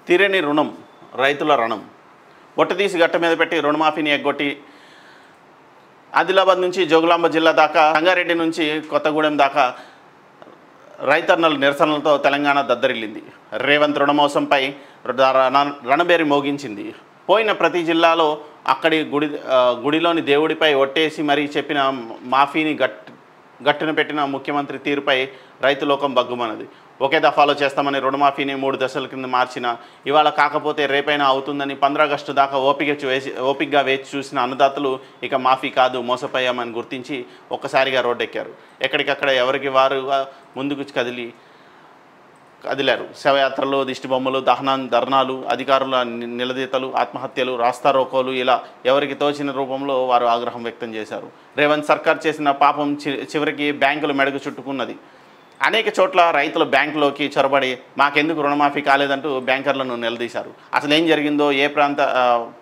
తీరని రుణం రైతుల రణం. ఒట్టదీసి గట్ట మీద పెట్టి రుణమాఫీని ఎగ్గొట్టి ఆదిలాబాద్ నుంచి జోగులాంబ జిల్లా దాకా, సంగారెడ్డి నుంచి కొత్తగూడెం దాకా రైతన్నల నిరసనలతో తెలంగాణ దద్దరిల్లింది. రేవంత్ రుణమోసంపై రణబేరి మోగించింది. పోయిన ప్రతి జిల్లాలో అక్కడి గుడిలోని దేవుడిపై ఒట్టేసి మరీ చెప్పిన మాఫీని గట్టున పెట్టిన ముఖ్యమంత్రి తీరుపై రైతు లోకం బగ్గుమన్నది. ఒకే దఫాలో చేస్తామని రుణమాఫీని 3 దశల కింద మార్చిన ఇవాళ కాకపోతే రేపైనా అవుతుందని 15 ఆగస్టు దాకా ఓపికగా వేచి చూసిన అన్నదాతలు ఇక మాఫీ కాదు మోసపోయామని గుర్తించి ఒక్కసారిగా రోడ్డెక్కారు. ఎక్కడికక్కడ ఎవరికి వారుగా ముందుకు కదిలారు. శవయాత్రలు, దిష్టిబొమ్మలు, ధర్నాలు, అధికారుల నిలదీతలు, ఆత్మహత్యలు, రాస్తారోకోలు, ఇలా ఎవరికి తోచిన రూపంలో వారు ఆగ్రహం వ్యక్తం చేశారు. రేవంత్ సర్కార్ చేసిన పాపం చివరికి బ్యాంకులు మెడకు చుట్టుకున్నది. అనేక చోట్ల రైతులు బ్యాంకులోకి చొరబడి మాకెందుకు రుణమాఫీ కాలేదంటూ బ్యాంకర్లను నిలదీశారు. అసలు ఏం జరిగిందో, ఏ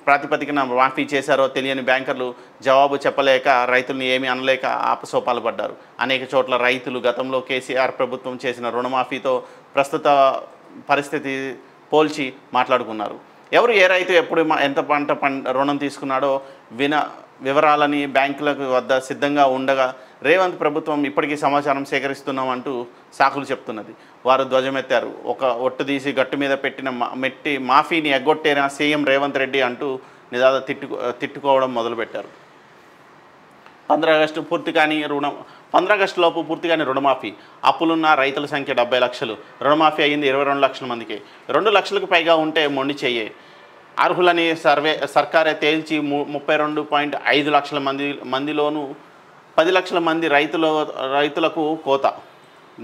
ప్రాతిపదికన మాఫీ చేశారో తెలియని బ్యాంకర్లు జవాబు చెప్పలేక రైతుల్ని ఏమీ అనలేక ఆపసోపాలు పడ్డారు. అనేక చోట్ల రైతులు గతంలో కేసీఆర్ ప్రభుత్వం చేసిన రుణమాఫీతో ప్రస్తుత పరిస్థితి పోల్చి మాట్లాడుకున్నారు. ఎవరు ఏ రైతు ఎప్పుడు ఎంత పంట రుణం తీసుకున్నాడో వివరాలని బ్యాంకులకు వద్ద సిద్ధంగా ఉండగా రేవంత్ ప్రభుత్వం ఇప్పటికీ సమాచారం సేకరిస్తున్నామంటూ సాకులు చెప్తున్నది. వారు ధ్వజమెత్తారు. ఒక ఒట్టుదీసి గట్టు మీద మెట్టి మాఫీని ఎగ్గొట్టేన సీఎం రేవంత్ రెడ్డి అంటూ నిదాద తిట్టుకోవడం మొదలుపెట్టారు. 15 ఆగస్టులోపు పూర్తి కానీ రుణమాఫీ. అప్పులున్న రైతుల సంఖ్య 70 లక్షలు. రుణమాఫీ అయ్యింది 22 లక్షల మందికి. 2 లక్షలకు పైగా ఉంటే మొండి చెయ్యే. అర్హులని సర్కారే తేల్చి 32.5 లక్షల మందిలోనూ 10 లక్షల మంది రైతులకు కోత.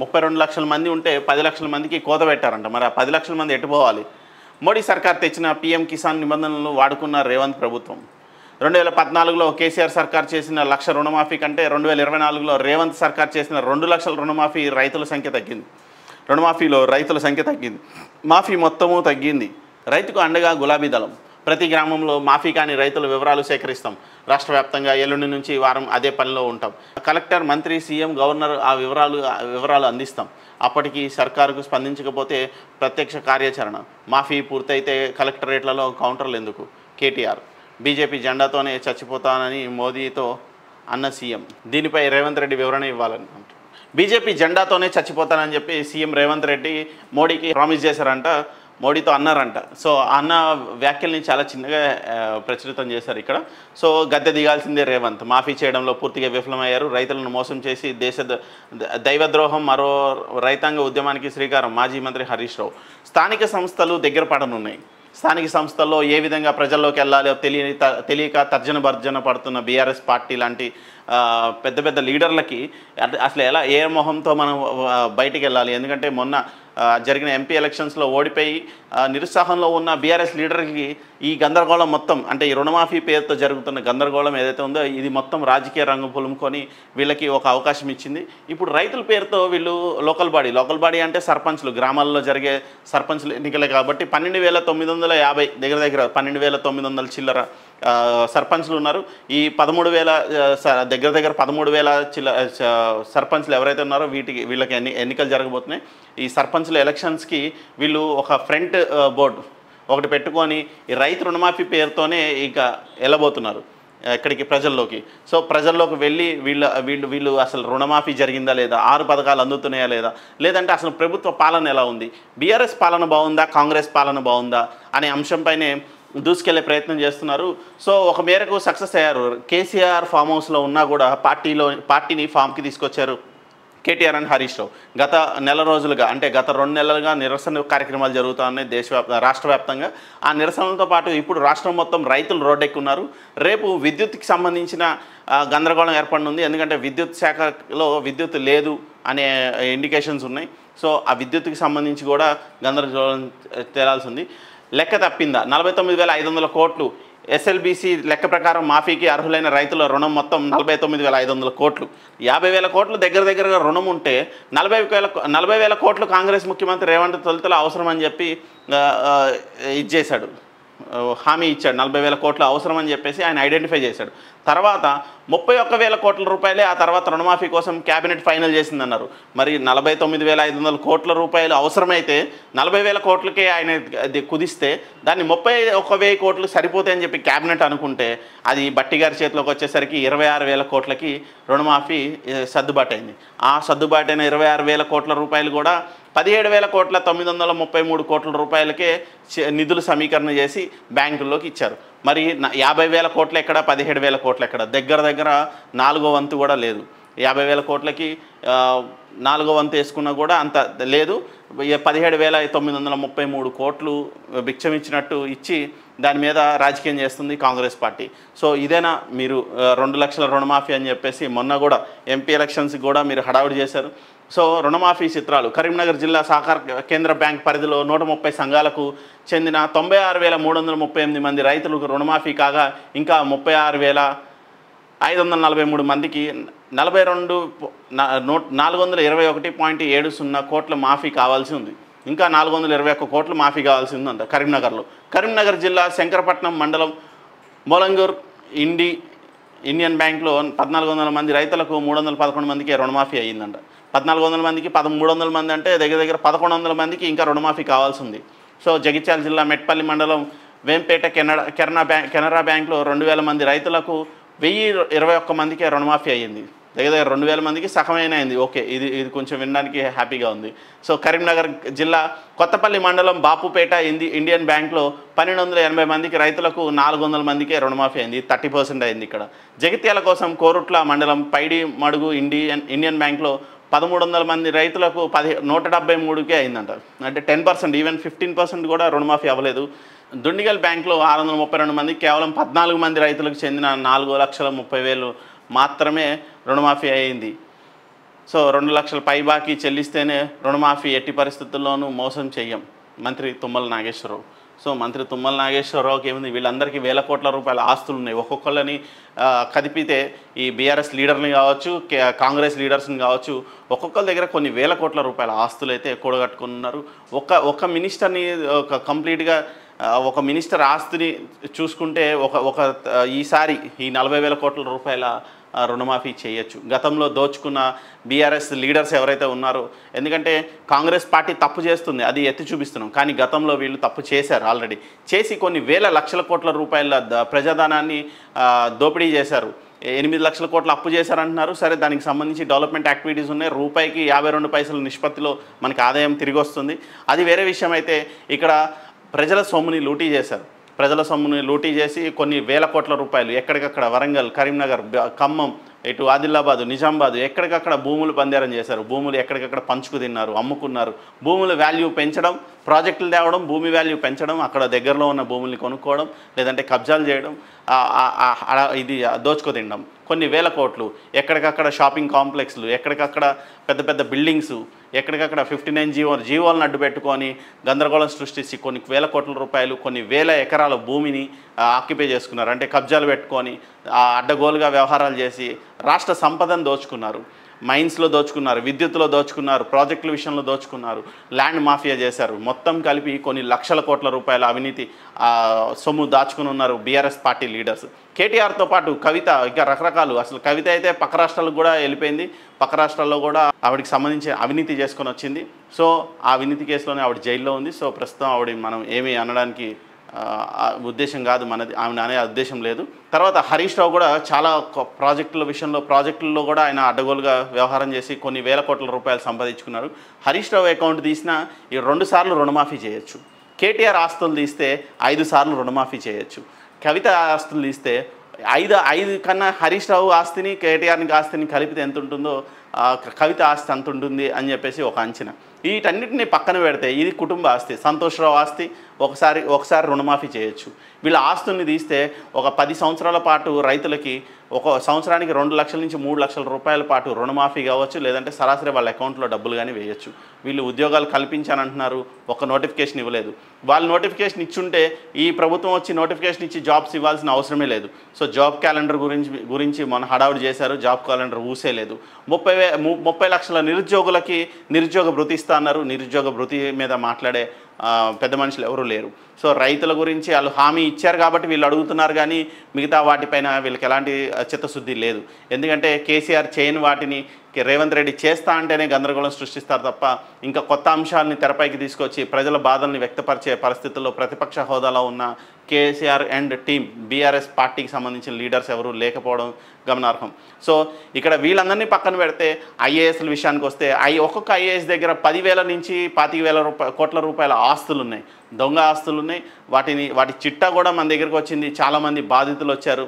32 లక్షల మంది ఉంటే 10 లక్షల మందికి కోత పెట్టారంట. మరి ఆ 10 లక్షల మంది ఎటుపోవాలి? మోడీ సర్కార్ తెచ్చిన పీఎం కిసాన్ నిబంధనలను వాడుకున్న రేవంత్ ప్రభుత్వం 2014లో కేసీఆర్ సర్కార్ చేసిన 1 లక్ష రుణమాఫీ కంటే 2024లో రేవంత్ సర్కార్ చేసిన 2 లక్షల రుణమాఫీ రైతుల సంఖ్య తగ్గింది. రుణమాఫీలో రైతుల సంఖ్య తగ్గింది. మాఫీ మొత్తము తగ్గింది. రైతుకు అండగా గులాబీ దళం. ప్రతి గ్రామంలో మాఫీ కాని రైతుల వివరాలు సేకరిస్తాం. రాష్ట్ర వ్యాప్తంగా ఎల్లుండి నుంచి వారం అదే పనిలో ఉంటాం. కలెక్టర్, మంత్రి, సీఎం, గవర్నర్ ఆ వివరాలు అందిస్తాం. అప్పటికి సర్కారుకు స్పందించకపోతే ప్రత్యక్ష కార్యాచరణ. మాఫీ పూర్తయితే కలెక్టరేట్లలో కౌంటర్లు ఎందుకు? కేటీఆర్. బీజేపీ జెండాతోనే చచ్చిపోతానని మోదీతో అన్న సీఎం. దీనిపై రేవంత్ రెడ్డి వివరణ ఇవ్వాలని అంటారు. బీజేపీ జెండాతోనే చచ్చిపోతానని చెప్పి సీఎం రేవంత్ రెడ్డి మోడీకి ప్రామిస్ చేశారంట, మోడీతో అన్నారంట. సో అన్న వ్యాఖ్యల్ని చాలా చిన్నగా ప్రచురితం చేశారు ఇక్కడ. సో గద్దె దిగాల్సిందే రేవంత్. మాఫీ చేయడంలో పూర్తిగా విఫలమయ్యారు. రైతులను మోసం చేసి దైవద్రోహం, మరో రైతాంగ ఉద్యమానికి శ్రీకారం. మాజీ మంత్రి హరీష్ రావు. స్థానిక సంస్థలు దగ్గర పడనున్నాయి. స్థానిక సంస్థల్లో ఏ విధంగా ప్రజల్లోకి వెళ్ళాలో తెలియక తర్జన భర్జన పడుతున్న బీఆర్ఎస్ పార్టీ లాంటి పెద్ద పెద్ద లీడర్లకి అసలు ఏ మొహంతో మనం బయటికి వెళ్ళాలి? ఎందుకంటే మొన్న జరిగిన ఎంపీ ఎలక్షన్స్లో ఓడిపోయి నిరుత్సాహంలో ఉన్న బీఆర్ఎస్ లీడర్కి ఈ గందరగోళం మొత్తం, అంటే ఈ రుణమాఫీ పేరుతో జరుగుతున్న గందరగోళం ఏదైతే ఉందో ఇది మొత్తం రాజకీయ రంగు పులుముకొని వీళ్ళకి ఒక అవకాశం ఇచ్చింది. ఇప్పుడు రైతుల పేరుతో వీళ్ళు లోకల్ బాడీ అంటే సర్పంచ్లు, గ్రామాల్లో జరిగే సర్పంచ్లు ఎన్నికలే కాబట్టి 12,950 దగ్గర 12,900 చిల్లర సర్పంచ్లు ఉన్నారు. ఈ 13,000 దగ్గర 13,000 సర్పంచ్లు ఎవరైతే ఉన్నారో వీళ్ళకి ఎన్నికలు జరగబోతున్నాయి. ఈ సర్పంచ్ల ఎలక్షన్స్కి వీళ్ళు ఒక ఫ్రంట్ బోర్డు ఒకటి పెట్టుకొని ఈ రైతు రుణమాఫీ పేరుతోనే ఇక వెళ్ళబోతున్నారు ఎక్కడికి? ప్రజల్లోకి. సో ప్రజల్లోకి వెళ్ళి వీళ్ళు అసలు రుణమాఫీ జరిగిందా లేదా, 6 పథకాలు అందుతున్నాయా లేదా, లేదంటే అసలు ప్రభుత్వ పాలన ఎలా ఉంది, బీఆర్ఎస్ పాలన బాగుందా, కాంగ్రెస్ పాలన బాగుందా అనే అంశంపైనే దూసుకెళ్లే ప్రయత్నం చేస్తున్నారు. సో ఒక మేరకు సక్సెస్ అయ్యారు. కేసీఆర్ ఫామ్ హౌస్లో ఉన్నా కూడా పార్టీని ఫామ్కి తీసుకొచ్చారు కేటీఆర్ అండ్ హరీష్ రావు. గత నెల రోజులుగా, అంటే గత 2 నెలలుగా నిరసన కార్యక్రమాలు జరుగుతున్నాయి రాష్ట్ర వ్యాప్తంగా. ఆ నిరసనలతో పాటు ఇప్పుడు రాష్ట్రం మొత్తం రైతులు రోడ్డెక్కున్నారు. రేపు విద్యుత్కి సంబంధించిన గందరగోళం ఏర్పడనుంది. ఎందుకంటే విద్యుత్ శాఖలో విద్యుత్ లేదు అనే ఇండికేషన్స్ ఉన్నాయి. సో ఆ విద్యుత్కి సంబంధించి కూడా గందరగోళం తేలాల్సి ఉంది. లెక్క తప్పిందా? 49,500 కోట్లు ఎస్ఎల్బీసీ లెక్క ప్రకారం మాఫీకి అర్హులైన రైతుల రుణం మొత్తం 49,500 కోట్లు. 50,000 కోట్లు దగ్గరగా రుణం ఉంటే 40,000 కోట్లు కాంగ్రెస్ ముఖ్యమంత్రి రేవంత్ తొలుతల అవసరం అని చెప్పి ఇచ్చేశాడు. హామీ ఇచ్చాడు, 40,000 కోట్లు అవసరం అని చెప్పేసి ఆయన ఐడెంటిఫై చేశాడు. తర్వాత 31,000 కోట్ల రూపాయలే ఆ తర్వాత రుణమాఫీ కోసం క్యాబినెట్ ఫైనల్ చేసిందన్నారు. మరి 49,500 కోట్ల రూపాయలు అవసరమైతే 40,000 కోట్లకే ఆయన కుదిస్తే దాన్ని 31,000 కోట్లు సరిపోతాయని చెప్పి క్యాబినెట్ అనుకుంటే అది బట్టి గారి చేతిలోకి వచ్చేసరికి 26,000 కోట్లకి రుణమాఫీ సర్దుబాటు అయింది. ఆ సర్దుబాటైన 26,000 కోట్ల రూపాయలు కూడా 17,933 కోట్ల రూపాయలకే నిధులు సమీకరణ చేసి బ్యాంకుల్లోకి ఇచ్చారు. మరి 50,000 కోట్లు ఎక్కడ, 17,000 కోట్లు ఎక్కడ? దగ్గర దగ్గర 4వ వంతు కూడా లేదు. 50,000 కోట్లకి 4వ వంతు వేసుకున్నా కూడా అంత లేదు. 17,933 కోట్లు భిక్షమిచ్చినట్టు ఇచ్చి దాని మీద రాజకీయం చేస్తుంది కాంగ్రెస్ పార్టీ. సో ఇదేనా మీరు 2 లక్షల రుణమాఫీ అని చెప్పేసి మొన్న కూడా ఎంపీ ఎలక్షన్స్కి కూడా మీరు హడావుడి చేశారు. సో రుణమాఫీ చిత్రాలు కరీంనగర్ జిల్లా సహకార కేంద్ర బ్యాంక్ పరిధిలో 130 సంఘాలకు చెందిన 96,338 మంది రైతులకు రుణమాఫీ కాగా ఇంకా 36,543 మందికి 421.70 కోట్ల మాఫీ కావాల్సి ఉంది. ఇంకా 421 కోట్లు మాఫీ కావాల్సి ఉందంట కరీంనగర్లో. కరీంనగర్ జిల్లా శంకరపట్నం మండలం మొలంగూర్ ఇండియన్ బ్యాంక్లో 1,400 మంది రైతులకు 311 మందికి రుణమాఫీ అయ్యిందంట. 1,400 మందికి 1,300 మంది అంటే దగ్గర దగ్గర 1,100 మందికి ఇంకా రుణమాఫీ కావాల్సి ఉంది. సో జగిత్యాల జిల్లా మెట్పల్లి మండలం వేంపేట కెనరా బ్యాంక్లో 2,000 మంది రైతులకు 1,021 మందికి రుణమాఫీ అయ్యింది. దగ్గర దగ్గర 2,000 మందికి సగమైన అయింది. ఓకే, ఇది కొంచెం వినడానికి హ్యాపీగా ఉంది. సో కరీంనగర్ జిల్లా కొత్తపల్లి మండలం బాపుపేట ఇండియన్ బ్యాంక్లో 1,280 మందికి రైతులకు 400 మందికి రుణమాఫీ అయింది. 30% అయింది ఇక్కడ. జగిత్యాల కోసం కోరుట్ల మండలం పైడి మడుగు ఇండియన్ బ్యాంక్లో 1,300 మంది రైతులకు 173కే అయిందంట. అంటే 10%, ఈవెన్ 15% కూడా రుణమాఫీ అవ్వలేదు. దుండిగల్ బ్యాంక్లో 632 మందికి కేవలం 14 మంది రైతులకు చెందిన 4,30,000 మాత్రమే రుణమాఫీ అయింది. సో 2 లక్షల పై బాకీ చెల్లిస్తేనే రుణమాఫీ, ఎట్టి పరిస్థితుల్లోనూ మోసం చెయ్యం మంత్రి తుమ్మల నాగేశ్వరరావు. సో మంత్రి తుమ్మల నాగేశ్వరరావుకి ఏముంది, వీళ్ళందరికీ వేల కోట్ల రూపాయల ఆస్తులు ఉన్నాయి. ఒక్కొక్కళ్ళని కదిపితే ఈ బీఆర్ఎస్ లీడర్ని కావచ్చు, కాంగ్రెస్ లీడర్స్ని కావచ్చు, ఒక్కొక్కరి దగ్గర కొన్ని వేల కోట్ల రూపాయల ఆస్తులు అయితే కూడగట్టుకున్నారు. ఒక మినిస్టర్ని కంప్లీట్గా ఒక మినిస్టర్ ఆస్తిని చూసుకుంటే ఈసారి ఈ 40,000 కోట్ల రూపాయల రుణమాఫీ చేయొచ్చు. గతంలో దోచుకున్న బీఆర్ఎస్ లీడర్స్ ఎవరైతే ఉన్నారో, ఎందుకంటే కాంగ్రెస్ పార్టీ తప్పు చేస్తుంది, అది ఎత్తి చూపిస్తున్నాం. కానీ గతంలో వీళ్ళు తప్పు చేశారు. ఆల్రెడీ చేసి కొన్ని వేల లక్షల కోట్ల రూపాయల ప్రజాధనాన్ని దోపిడీ చేశారు. 8 లక్షల కోట్ల అప్పు చేశారంటున్నారు. సరే, దానికి సంబంధించి డెవలప్మెంట్ యాక్టివిటీస్ ఉన్నాయి. రూపాయికి 52 పైసల నిష్పత్తిలో మనకి ఆదాయం తిరిగి వస్తుంది. అది వేరే విషయం. అయితే ఇక్కడ ప్రజల సొమ్ముని లూటీ చేశారు. ప్రజల సొమ్ముని లూటీ చేసి కొన్ని వేల కోట్ల రూపాయలు ఎక్కడికక్కడ వరంగల్, కరీంనగర్, ఖమ్మం, ఇటు ఆదిలాబాదు, నిజామాబాదు ఎక్కడికక్కడ భూములు పందేరం చేశారు. భూములు ఎక్కడికక్కడ పంచుకు తిన్నారు, అమ్ముకున్నారు. భూముల వాల్యూ పెంచడం, ప్రాజెక్టులు తేవడం, భూమి వాల్యూ పెంచడం, అక్కడ దగ్గరలో ఉన్న భూముల్ని కొనుక్కోవడం, లేదంటే కబ్జాలు చేయడం, ఇది దోచుకు తినడం. కొన్ని వేల కోట్లు ఎక్కడికక్కడ షాపింగ్ కాంప్లెక్స్లు, ఎక్కడికక్కడ పెద్ద పెద్ద బిల్డింగ్స్, ఎక్కడికక్కడ 59 జీవోలను అడ్డు పెట్టుకొని గందరగోళం సృష్టించి కొన్ని వేల కోట్ల రూపాయలు, కొన్ని వేల ఎకరాల భూమిని ఆక్యుపై చేసుకున్నారు. అంటే కబ్జాలు పెట్టుకొని అడ్డగోలుగా వ్యవహారాలు చేసి రాష్ట్ర సంపదను దోచుకున్నారు. మైన్స్లో దోచుకున్నారు, విద్యుత్తులో దోచుకున్నారు, ప్రాజెక్టుల విషయంలో దోచుకున్నారు, ల్యాండ్ మాఫియా చేశారు. మొత్తం కలిపి కొన్ని లక్షల కోట్ల రూపాయల అవినీతి సొమ్ము దాచుకుని ఉన్నారు బీఆర్ఎస్ పార్టీ లీడర్స్. కేటీఆర్తో పాటు కవిత, ఇంకా రకరకాలు. అసలు కవిత అయితే పక్క రాష్ట్రాలకు కూడా వెళ్ళిపోయింది. పక్క రాష్ట్రాల్లో కూడా ఆవిడకి సంబంధించి అవినీతి చేసుకొని వచ్చింది. సో ఆ అవినీతి కేసులోనే ఆవిడ జైల్లో ఉంది. సో ప్రస్తుతం ఆవిడ మనం ఏమీ అనడానికి ఉద్దేశం కాదు, మనది ఆమె అనే ఉద్దేశం లేదు. తర్వాత హరీష్ రావు కూడా చాలా ప్రాజెక్టుల్లో కూడా ఆయన అడ్డగోలుగా వ్యవహారం చేసి కొన్ని వేల కోట్ల రూపాయలు సంపాదించుకున్నారు. హరీష్ రావు అకౌంట్ తీసినా 2 సార్లు రుణమాఫీ చేయొచ్చు. కేటీఆర్ ఆస్తులు తీస్తే 5 సార్లు రుణమాఫీ చేయొచ్చు. కవిత ఆస్తులు తీస్తే 5 కన్నా హరీష్ రావు ఆస్తిని, కేటీఆర్ని ఆస్తిని కలిపితే ఎంత ఉంటుందో కవిత ఆస్తి అంత ఉంటుంది అని చెప్పేసి ఒక అంచనా. వీటన్నిటిని పక్కన పెడితే ఇది కుటుంబ ఆస్తి. సంతోష్ రావు ఆస్తి ఒకసారి రుణమాఫీ చేయొచ్చు. వీళ్ళ ఆస్తుల్ని తీస్తే ఒక 10 సంవత్సరాల పాటు రైతులకి ఒక సంవత్సరానికి 2 లక్షల నుంచి 3 లక్షల రూపాయల పాటు రుణమాఫీ కావచ్చు, లేదంటే సరాసరి వాళ్ళ అకౌంట్లో డబ్బులు కానీ వేయచ్చు. వీళ్ళు ఉద్యోగాలు కల్పించానంటున్నారు, ఒక నోటిఫికేషన్ ఇవ్వలేదు. వాళ్ళు నోటిఫికేషన్ ఇచ్చుంటే ఈ ప్రభుత్వం వచ్చి నోటిఫికేషన్ ఇచ్చి జాబ్స్ ఇవ్వాల్సిన అవసరమే లేదు. సో జాబ్ క్యాలెండర్ గురించి మన హడావుడి చేశారు, జాబ్ క్యాలెండర్ ఊసేలేదు. 30 లక్షల నిరుద్యోగులకి నిరుద్యోగ భృతి ఇస్తా అన్నారు. నిరుద్యోగ భృతి మీద మాట్లాడే పెద్ద మనుషులు ఎవరూ లేరు. సో రైతుల గురించి వాళ్ళు హామీ ఇచ్చారు కాబట్టి వీళ్ళు అడుగుతున్నారు, కానీ మిగతా వాటిపైన వీళ్ళకి ఎలాంటి చిత్తశుద్ధి లేదు. ఎందుకంటే కేసీఆర్ చేయని వాటిని రేవంత్ రెడ్డి చేస్తా అంటేనే గందరగోళం సృష్టిస్తారు తప్ప ఇంకా కొత్త అంశాలని తెరపైకి తీసుకొచ్చి ప్రజల బాధల్ని వ్యక్తపరిచే పరిస్థితుల్లో ప్రతిపక్ష హోదాలో ఉన్న కేసీఆర్ అండ్ టీమ్ బీఆర్ఎస్ పార్టీకి సంబంధించిన లీడర్స్ ఎవరు లేకపోవడం గమనార్హం. సో ఇక్కడ వీళ్ళందరినీ పక్కన పెడితే ఐఏఎస్ల విషయానికి వస్తే ఒక్కొక్క ఐఏఎస్ దగ్గర 10,000 నుంచి 25,000 కోట్ల రూపాయల ఆస్తులు ఉన్నాయి, దొంగ ఆస్తులు ఉన్నాయి. వాటి చిట్టా కూడా మన దగ్గరకు వచ్చింది. చాలామంది బాధితులు వచ్చారు.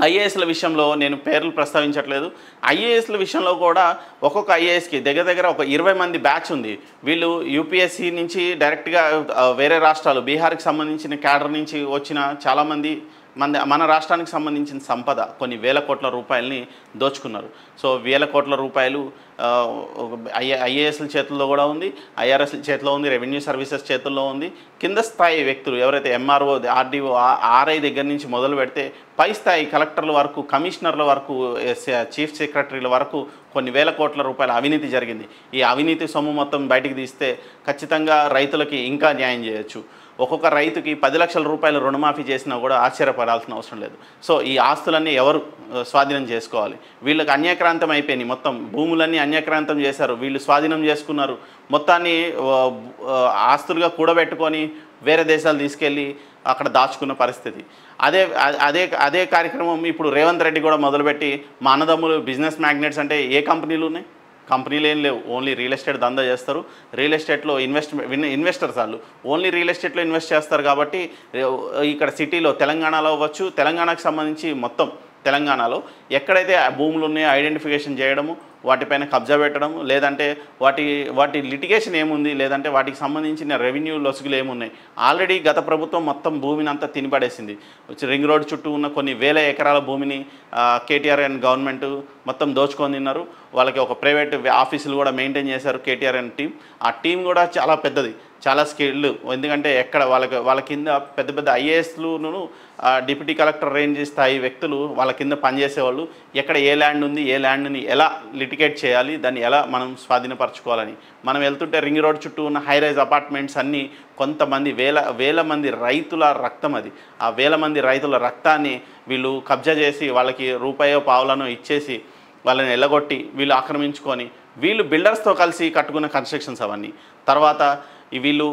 ఐఏఎస్ల విషయంలో నేను పేర్లు ప్రస్తావించట్లేదు. ఐఏఎస్ల విషయంలో కూడా ఒక్కొక్క ఐఏఎస్కి దగ్గర ఒక 20 మంది బ్యాచ్ ఉంది. వీళ్ళు యూపీఎస్సీ నుంచి డైరెక్ట్గా వేరే రాష్ట్రాలు బీహార్కి సంబంధించిన క్యాడర్ నుంచి వచ్చిన చాలామంది మన రాష్ట్రానికి సంబంధించిన సంపద కొన్ని వేల కోట్ల రూపాయలని దోచుకున్నారు. సో వేల కోట్ల రూపాయలు ఐఏఎస్ల చేతుల్లో కూడా ఉంది, ఐఆర్ఎస్ల చేతిలో ఉంది, రెవెన్యూ సర్వీసెస్ చేతుల్లో ఉంది. కింద స్థాయి వ్యక్తులు ఎవరైతే ఎంఆర్ఓ, ఆర్డీఓ, ఆర్ఐ దగ్గర నుంచి మొదలు పెడితే పై స్థాయి కలెక్టర్ల వరకు, కమిషనర్ల వరకు, చీఫ్ సెక్రటరీల వరకు కొన్ని వేల కోట్ల రూపాయల అవినీతి జరిగింది. ఈ అవినీతి సొమ్ము మొత్తం బయటికి తీస్తే ఖచ్చితంగా రైతులకి ఇంకా న్యాయం చేయొచ్చు. ఒక్కొక్క రైతుకి 10 లక్షల రూపాయలు రుణమాఫీ చేసినా కూడా ఆశ్చర్యపడాల్సిన అవసరం లేదు. సో ఈ ఆస్తులన్నీ ఎవరు స్వాధీనం చేసుకోవాలి? వీళ్ళకి అన్యాక్రాంతం అయిపోయినాయి. మొత్తం భూములన్నీ అన్యాక్రాంతం చేశారు, వీళ్ళు స్వాధీనం చేసుకున్నారు. మొత్తాన్ని ఆస్తులుగా కూడబెట్టుకొని వేరే దేశాలు తీసుకెళ్ళి అక్కడ దాచుకున్న పరిస్థితి. అదే కార్యక్రమం ఇప్పుడు రేవంత్ రెడ్డి కూడా మొదలుపెట్టి మా అన్నదమ్ములు బిజినెస్ మ్యాగ్నెట్స్ అంటే ఏ కంపెనీలు ఉన్నాయి? కంపెనీలు ఏం లేవు. ఓన్లీ రియల్ ఎస్టేట్ దందా చేస్తారు. రియల్ ఎస్టేట్లో ఇన్వెస్టర్స్ వాళ్ళు ఓన్లీ రియల్ ఎస్టేట్లో ఇన్వెస్ట్ చేస్తారు. కాబట్టి ఇక్కడ సిటీలో తెలంగాణలో అవ్వచ్చు, తెలంగాణకు సంబంధించి మొత్తం తెలంగాణలో ఎక్కడైతే భూములు ఉన్నాయో ఐడెంటిఫికేషన్ చేయడము, వాటిపైన కబ్జా పెట్టడము, లేదంటే వాటి లిటిగేషన్ ఏముంది, లేదంటే వాటికి సంబంధించిన రెవెన్యూ లొసుగులు ఏమున్నాయి. ఆల్రెడీ గత ప్రభుత్వం మొత్తం భూమిని అంతా తినిపడేసింది. రింగ్ రోడ్ చుట్టూ ఉన్న కొన్ని వేల ఎకరాల భూమిని కేటీఆర్ అండ్ గవర్నమెంట్ మొత్తం దోచుకొని తిన్నారు. వాళ్ళకి ఒక ప్రైవేట్ ఆఫీసులు కూడా మెయింటైన్ చేశారు కేటీఆర్ అండ్ టీం. ఆ టీం కూడా చాలా పెద్దది, చాలా స్కిల్డ్. ఎందుకంటే ఎక్కడ వాళ్ళ కింద పెద్ద పెద్ద ఐఏఎస్లును డిప్యూటీ కలెక్టర్ రేంజ్ స్థాయి వ్యక్తులు వాళ్ళ కింద పనిచేసేవాళ్ళు. ఎక్కడ ఏ ల్యాండ్ ఉంది, ఏ ల్యాండ్ని ఎలా లిటిగేట్ చేయాలి, దాన్ని ఎలా మనం స్వాధీనపరచుకోవాలని. మనం వెళ్తుంటే రింగ్ రోడ్ చుట్టూ ఉన్న హైరైజ్ అపార్ట్మెంట్స్ అన్నీ కొంతమంది వేల మంది రైతుల రక్తం అది. ఆ వేల మంది రైతుల రక్తాన్ని వీళ్ళు కబ్జా చేసి వాళ్ళకి రూపాయో పావులనో ఇచ్చేసి వాళ్ళని ఎల్లగొట్టి వీళ్ళు ఆక్రమించుకొని వీళ్ళు బిల్డర్స్తో కలిసి కట్టుకున్న కన్స్ట్రక్షన్స్ అవన్నీ. తర్వాత వీళ్ళు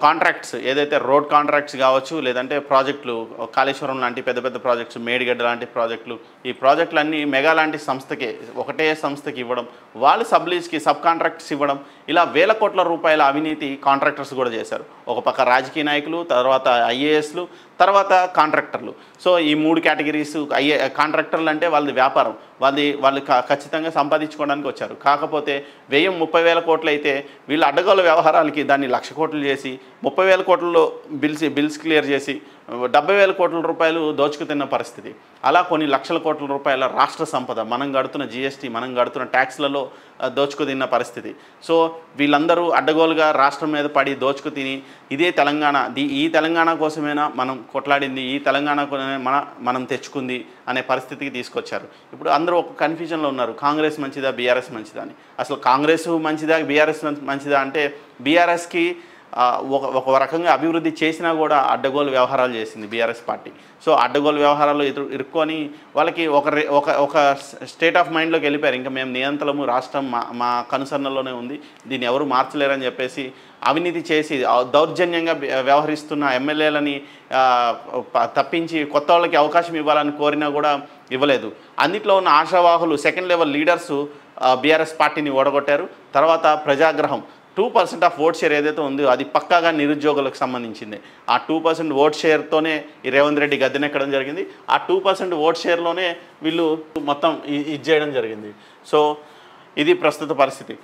కాంట్రాక్ట్స్ ఏదైతే రోడ్ కాంట్రాక్ట్స్ కావచ్చు, లేదంటే ప్రాజెక్టులు కాళేశ్వరం లాంటి పెద్ద పెద్ద ప్రాజెక్ట్స్, మేడిగడ్డ లాంటి ప్రాజెక్టులు, ఈ ప్రాజెక్టులన్నీ మెగా లాంటి సంస్థకే, ఒకటే సంస్థకి ఇవ్వడం, వాళ్ళు సబ్లీజ్కి సబ్ కాంట్రాక్ట్స్ ఇవ్వడం, ఇలా వేల కోట్ల రూపాయల అవినీతి కాంట్రాక్టర్స్ కూడా చేశారు. ఒక పక్క రాజకీయ నాయకులు, తర్వాత ఐఏఎస్లు, తర్వాత కాంట్రాక్టర్లు. సో ఈ 3 కేటగిరీస్. కాంట్రాక్టర్లు అంటే వాళ్ళది వ్యాపారం, వాళ్ళు ఖచ్చితంగా సంపాదించుకోవడానికి వచ్చారు. కాకపోతే వ్యయం 30,000 కోట్లు అయితే వీళ్ళు అడ్డగోలు వ్యవహారాలకి దాన్ని 1,00,000 కోట్లు చేసి 30,000 కోట్లలో బిల్స్ క్లియర్ చేసి 70,000 కోట్ల రూపాయలు దోచుకు తిన్న పరిస్థితి. అలా కొన్ని లక్షల కోట్ల రూపాయల రాష్ట్ర సంపద మనం గడుతున్న జీఎస్టీ, మనం గడుతున్న ట్యాక్స్లలో దోచుకు తిన్న పరిస్థితి. సో వీళ్ళందరూ అడ్డగోలుగా రాష్ట్రం మీద పడి దోచుకు తిని ఇదే తెలంగాణ, ఈ తెలంగాణ కోసమేనా మనం కొట్లాడింది, ఈ తెలంగాణ మనం తెచ్చుకుంది అనే పరిస్థితికి తీసుకొచ్చారు. ఇప్పుడు అందరూ ఒక కన్ఫ్యూజన్లో ఉన్నారు, కాంగ్రెస్ మంచిదా, బీఆర్ఎస్ మంచిదా అని. అసలు కాంగ్రెస్ మంచిదా, బీఆర్ఎస్ మంచిదా అంటే బీఆర్ఎస్కి ఒక రకంగా అభివృద్ధి చేసినా కూడా అడ్డగోలు వ్యవహారాలు చేసింది బీఆర్ఎస్ పార్టీ. సో అడ్డగోలు వ్యవహారాలు ఇరుక్కొని వాళ్ళకి ఒక స్టేట్ ఆఫ్ మైండ్లోకి వెళ్ళిపోయారు. ఇంకా మేము నియంత్రణము, రాష్ట్రం మా కనుసరణలోనే ఉంది, దీన్ని ఎవరు మార్చలేరని చెప్పేసి అవినీతి చేసి దౌర్జన్యంగా వ్యవహరిస్తున్న ఎమ్మెల్యేలని తప్పించి కొత్త వాళ్ళకి అవకాశం ఇవ్వాలని కోరినా కూడా ఇవ్వలేదు. అన్నిట్లో ఉన్న ఆశావాహులు, సెకండ్ లెవెల్ లీడర్సు బీఆర్ఎస్ పార్టీని ఓడగొట్టారు. తర్వాత ప్రజాగ్రహం 2% ఆఫ్ ఓట్ షేర్ ఏదైతే ఉందో అది పక్కాగా నిరుద్యోగులకు సంబంధించింది. ఆ 2% ఓట్ షేర్తోనే ఈ రేవంత్ రెడ్డి గద్దెనెక్కడం జరిగింది. ఆ 2% ఓట్ షేర్లోనే వీళ్ళు మొత్తం ఇది చేయడం జరిగింది. సో ఇది ప్రస్తుత పరిస్థితి.